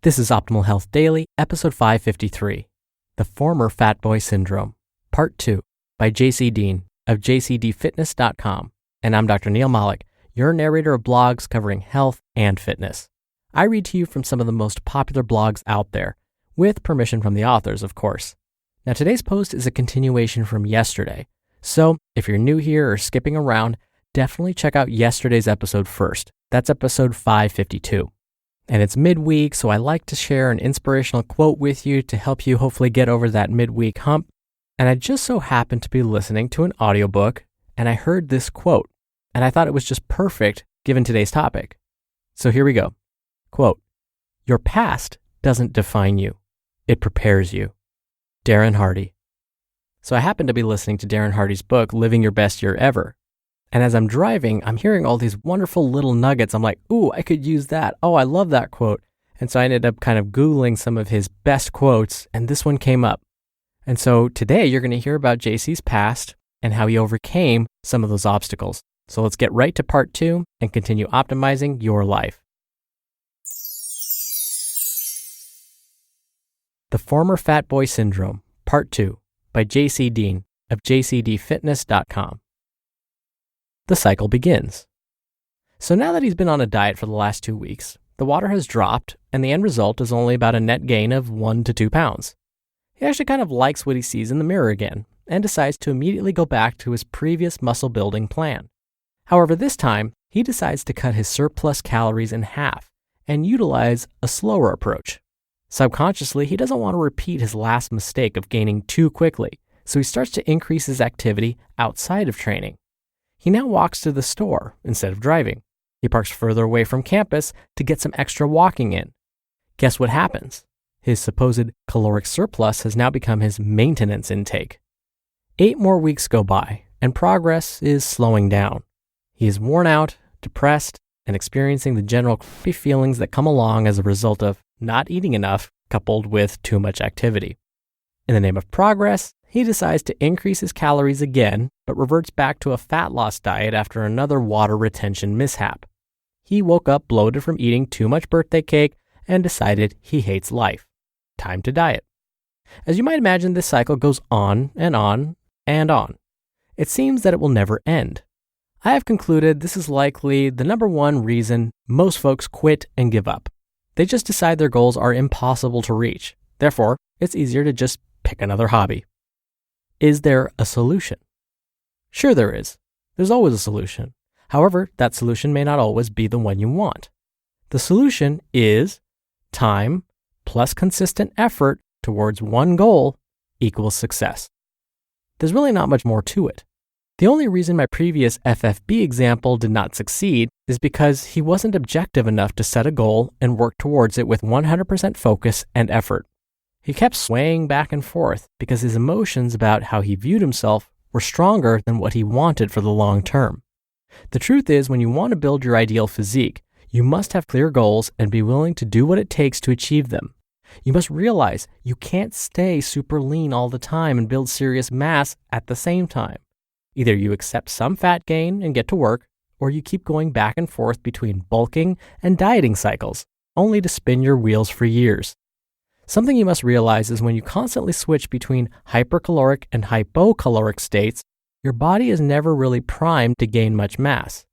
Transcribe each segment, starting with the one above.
This is Optimal Health Daily, episode 553, The Former Fat Boy Syndrome, Part 2, by JCD of JCDFitness.com. And I'm Dr. Neil Malik, your narrator of blogs covering health and fitness. I read to you from some of the most popular blogs out there, with permission from the authors, of course. Now, today's post is a continuation from yesterday, so if you're new here or skipping around, definitely check out yesterday's episode first. That's episode 552. And it's midweek, so I like to share an inspirational quote with you to help you hopefully get over that midweek hump. And I just so happened to be listening to an audiobook, and I heard this quote, and I thought it was just perfect given today's topic. So here we go. Quote, "Your past doesn't define you. It prepares you." Darren Hardy. So I happened to be listening to Darren Hardy's book, Living Your Best Year Ever. And as I'm driving, I'm hearing all these wonderful little nuggets. I'm like, ooh, I could use that. Oh, I love that quote. And so I ended up kind of Googling some of his best quotes, and this one came up. And so today you're going to hear about JC's past and how he overcame some of those obstacles. So let's get right to part 2 and continue optimizing your life. The Former Fat Boy Syndrome, Part 2, by JCD of JCDFitness.com. The cycle begins. So now that he's been on a diet for the last 2 weeks, the water has dropped, and the end result is only about a net gain of 1 to 2 pounds. He actually kind of likes what he sees in the mirror again, and decides to immediately go back to his previous muscle building plan. However, this time, he decides to cut his surplus calories in half and utilize a slower approach. Subconsciously, he doesn't want to repeat his last mistake of gaining too quickly, so he starts to increase his activity outside of training. He now walks to the store instead of driving. He parks further away from campus to get some extra walking in. Guess what happens? His supposed caloric surplus has now become his maintenance intake. 8 more weeks go by, and progress is slowing down. He is worn out, depressed, and experiencing the general crappy feelings that come along as a result of not eating enough coupled with too much activity. In the name of progress, he decides to increase his calories again, but reverts back to a fat loss diet after another water retention mishap. He woke up bloated from eating too much birthday cake and decided he hates life. Time to diet. As you might imagine, this cycle goes on and on and on. It seems that it will never end. I have concluded this is likely the number one reason most folks quit and give up. They just decide their goals are impossible to reach. Therefore, it's easier to just pick another hobby. Is there a solution? Sure there is. There's always a solution. However, that solution may not always be the one you want. The solution is time plus consistent effort towards one goal equals success. There's really not much more to it. The only reason my previous FFB example did not succeed is because he wasn't objective enough to set a goal and work towards it with 100% focus and effort. He kept swaying back and forth because his emotions about how he viewed himself were stronger than what he wanted for the long term. The truth is, when you want to build your ideal physique, you must have clear goals and be willing to do what it takes to achieve them. You must realize you can't stay super lean all the time and build serious mass at the same time. Either you accept some fat gain and get to work, or you keep going back and forth between bulking and dieting cycles, only to spin your wheels for years. Something you must realize is when you constantly switch between hypercaloric and hypocaloric states, your body is never really primed to gain much mass.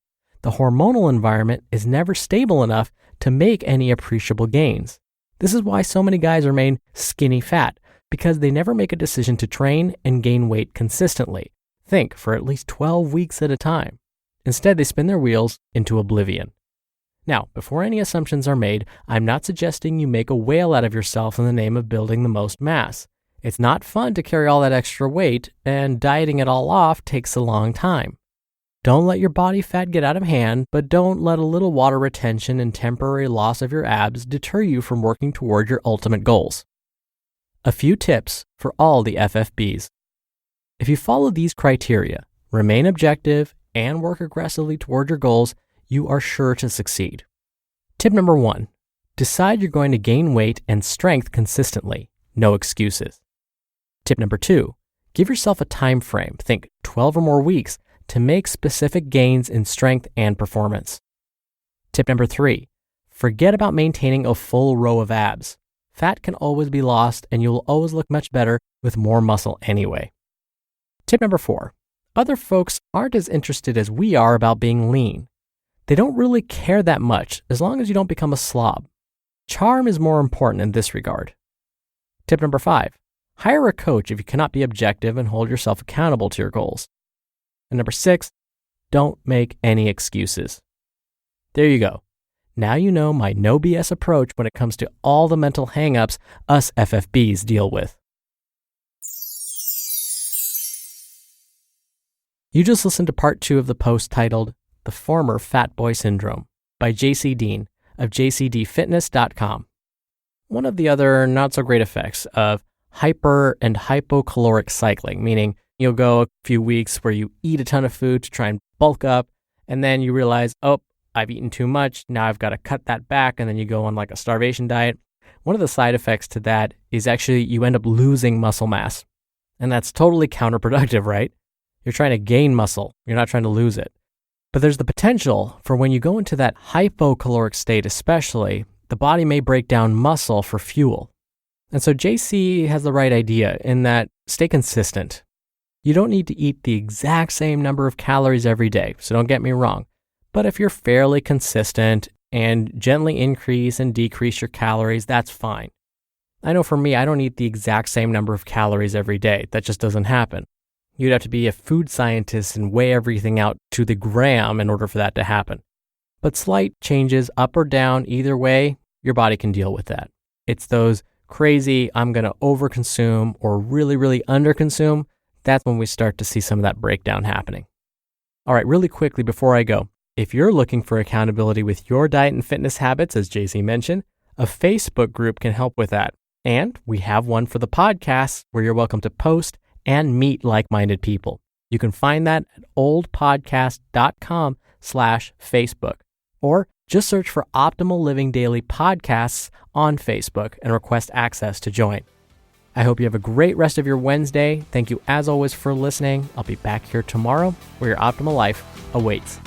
The hormonal environment is never stable enough to make any appreciable gains. This is why so many guys remain skinny fat, because they never make a decision to train and gain weight consistently. Think for at least 12 weeks at a time. Instead, they spin their wheels into oblivion. Now, before any assumptions are made, I'm not suggesting you make a whale out of yourself in the name of building the most mass. It's not fun to carry all that extra weight, and dieting it all off takes a long time. Don't let your body fat get out of hand, but don't let a little water retention and temporary loss of your abs deter you from working toward your ultimate goals. A few tips for all the FFBs. If you follow these criteria, remain objective, and work aggressively toward your goals, you are sure to succeed. Tip number 1, decide you're going to gain weight and strength consistently. No excuses. Tip number 2, give yourself a time frame, think 12 or more weeks, to make specific gains in strength and performance. Tip number 3, forget about maintaining a full row of abs. Fat can always be lost, and you'll always look much better with more muscle anyway. Tip number 4. Other folks aren't as interested as we are about being lean. They don't really care that much as long as you don't become a slob. Charm is more important in this regard. Tip number 5. Hire a coach if you cannot be objective and hold yourself accountable to your goals. And number 6, don't make any excuses. There you go. Now you know my no BS approach when it comes to all the mental hangups us FFBs deal with. You just listened to part 2 of the post titled The Former Fat Boy Syndrome by JCD of JCDFitness.com. One of the other not so great effects of hyper and hypocaloric cycling, meaning you'll go a few weeks where you eat a ton of food to try and bulk up, and then you realize, oh, I've eaten too much, now I've got to cut that back, and then you go on like a starvation diet. One of the side effects to that is actually you end up losing muscle mass. And that's totally counterproductive, right? You're trying to gain muscle, you're not trying to lose it. But there's the potential for when you go into that hypocaloric state especially, the body may break down muscle for fuel. And so JC has the right idea in that stay consistent. You don't need to eat the exact same number of calories every day, so don't get me wrong. But if you're fairly consistent and gently increase and decrease your calories, that's fine. I know for me, I don't eat the exact same number of calories every day. That just doesn't happen. You'd have to be a food scientist and weigh everything out to the gram in order for that to happen. But slight changes up or down, either way, your body can deal with that. It's those crazy, I'm going to overconsume or really, really underconsume. That's when we start to see some of that breakdown happening. All right, really quickly before I go, if you're looking for accountability with your diet and fitness habits, as JC mentioned, a Facebook group can help with that. And we have one for the podcast where you're welcome to post and meet like-minded people. You can find that at oldpodcast.com/Facebook, or just search for Optimal Living Daily Podcasts on Facebook and request access to join. I hope you have a great rest of your Wednesday. Thank you as always for listening. I'll be back here tomorrow where your optimal life awaits.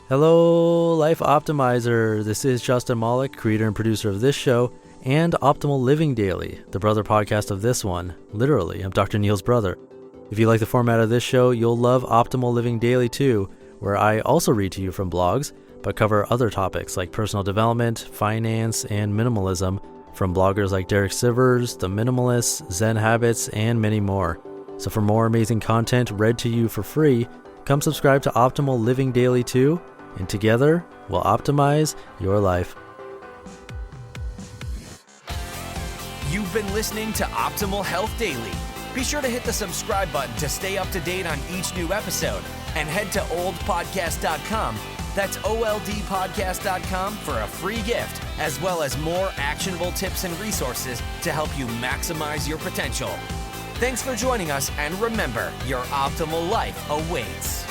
Hello, Life Optimizer. This is Justin Malik, creator and producer of this show and Optimal Living Daily, the brother podcast of this one. Literally, I'm Dr. Neil's brother. If you like the format of this show, you'll love Optimal Living Daily too, where I also read to you from blogs, but cover other topics like personal development, finance, and minimalism from bloggers like Derek Sivers, The Minimalists, Zen Habits, and many more. So for more amazing content read to you for free, come subscribe to Optimal Living Daily too, and together we'll optimize your life. You've been listening to Optimal Health Daily. Be sure to hit the subscribe button to stay up to date on each new episode, and head to oldpodcast.com. That's oldpodcast.com for a free gift, as well as more actionable tips and resources to help you maximize your potential. Thanks for joining us, and remember, your optimal life awaits.